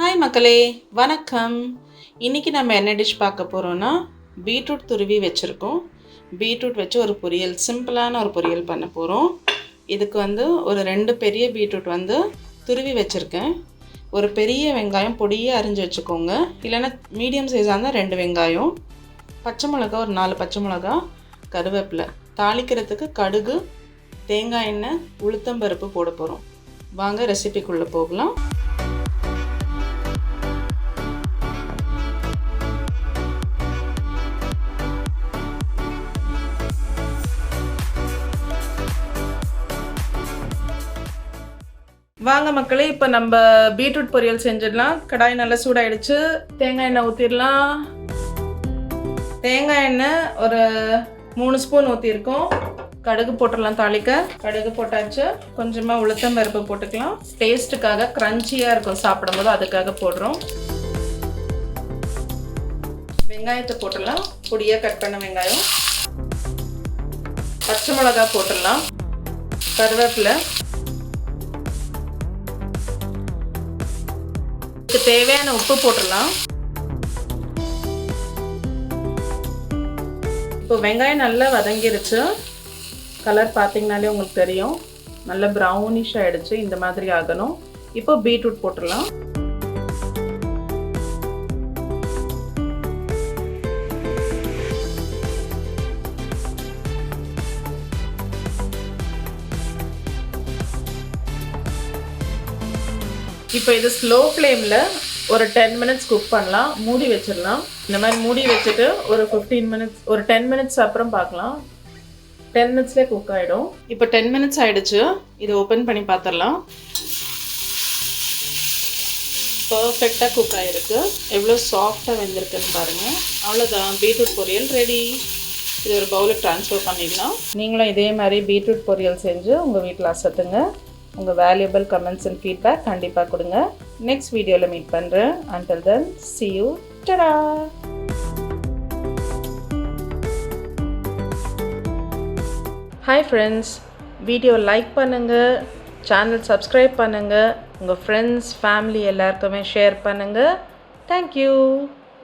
Hi மக்களே, வணக்கம். இன்றைக்கி நம்ம என்ன டிஷ் பார்க்க போகிறோன்னா பீட்ரூட் துருவி வச்சுருக்கோம். பீட்ரூட் வச்சு ஒரு பொரியல், சிம்பிளான ஒரு பொரியல் பண்ண போகிறோம். இதுக்கு ஒரு 2 பெரிய பீட்ரூட் துருவி வச்சுருக்கேன். ஒரு பெரிய வெங்காயம் பொடியாக அரிஞ்சு வச்சுக்கோங்க. இல்லைன்னா மீடியம் சைஸாக இருந்தால் 2 வெங்காயம், பச்சை மிளகா ஒரு 4 பச்சை மிளகா, கருவேப்பிலை. தாளிக்கிறதுக்கு கடுகு, தேங்காய் எண்ணெய், உளுத்தம்பருப்பு போட போகிறோம். வாங்க ரெசிபிக்குள்ளே போகலாம். வாங்க மக்களே, இப்போ நம்ம பீட்ரூட் பொரியல் செஞ்சிடலாம். கடாய் நல்லா சூடாயிடுச்சு. தேங்காய் எண்ணெய் ஊற்றிடலாம். தேங்காய் எண்ணெய் ஒரு 3 ஸ்பூன் ஊற்றிருக்கோம். கடுகு போட்டுடலாம். தாளிக்க கடுகு போட்டாச்சு. கொஞ்சமாக உளுத்தம் பருப்பு போட்டுக்கலாம். டேஸ்ட்டுக்காக க்ரன்ச்சியாக இருக்கும் சாப்பிடும்போது, அதுக்காக போடுறோம். வெங்காயத்தை போட்டுடலாம். பொடியாக கட் பண்ண வெங்காயம். பச்சை மிளகா போட்டுடலாம். கருவேப்பிலை. இதுக்கு தேவையான உப்பு போட்டுடலாம். இப்போ வெங்காயம் நல்லா வதங்கிருச்சு. கலர் பார்த்தீங்கனாலே உங்களுக்கு தெரியும், நல்லா ப்ரௌனிஷ் ஆகிடுச்சு. இந்த மாதிரி ஆகணும். இப்போ பீட்ரூட் போட்டுடலாம். இப்போ இது ஸ்லோ ஃப்ளேமில் ஒரு 10 மினிட்ஸ் குக் பண்ணலாம். மூடி வச்சிடலாம். இந்த மாதிரி மூடி வச்சுட்டு ஒரு 15 மினிட்ஸ், ஒரு 10 மினிட்ஸ் அப்புறம் பார்க்கலாம். 10 மினிட்ஸ்லேயே குக் ஆகிடும். இப்போ 10 மினிட்ஸ் ஆகிடுச்சு. இதை ஓப்பன் பண்ணி பார்த்துடலாம். பர்ஃபெக்டாக குக் ஆகிருக்கு. எவ்வளோ சாஃப்டாக வெந்திருக்குன்னு பாருங்கள். அவ்வளோதான், பீட்ரூட் பொரியல் ரெடி. இது ஒரு பவுலுக்கு ட்ரான்ஸ்ஃபர் பண்ணிடலாம். நீங்களும் இதே மாதிரி பீட்ரூட் பொரியல் செஞ்சு உங்கள் வீட்டில் அசத்துங்க. உங்கள் வேல்யூபிள் கமெண்ட்ஸ் அண்ட் ஃபீட்பேக் கண்டிப்பாக கொடுங்க. நெக்ஸ்ட் வீடியோவில் மீட் பண்ணுறேன். until then, see you. Ta-da! Hi friends, video like பண்ணுங்கள், சேனல் சப்ஸ்கிரைப் பண்ணுங்கள், உங்கள் ஃப்ரெண்ட்ஸ் ஃபேமிலி எல்லாருக்குமே ஷேர் பண்ணுங்கள். தேங்க்யூ.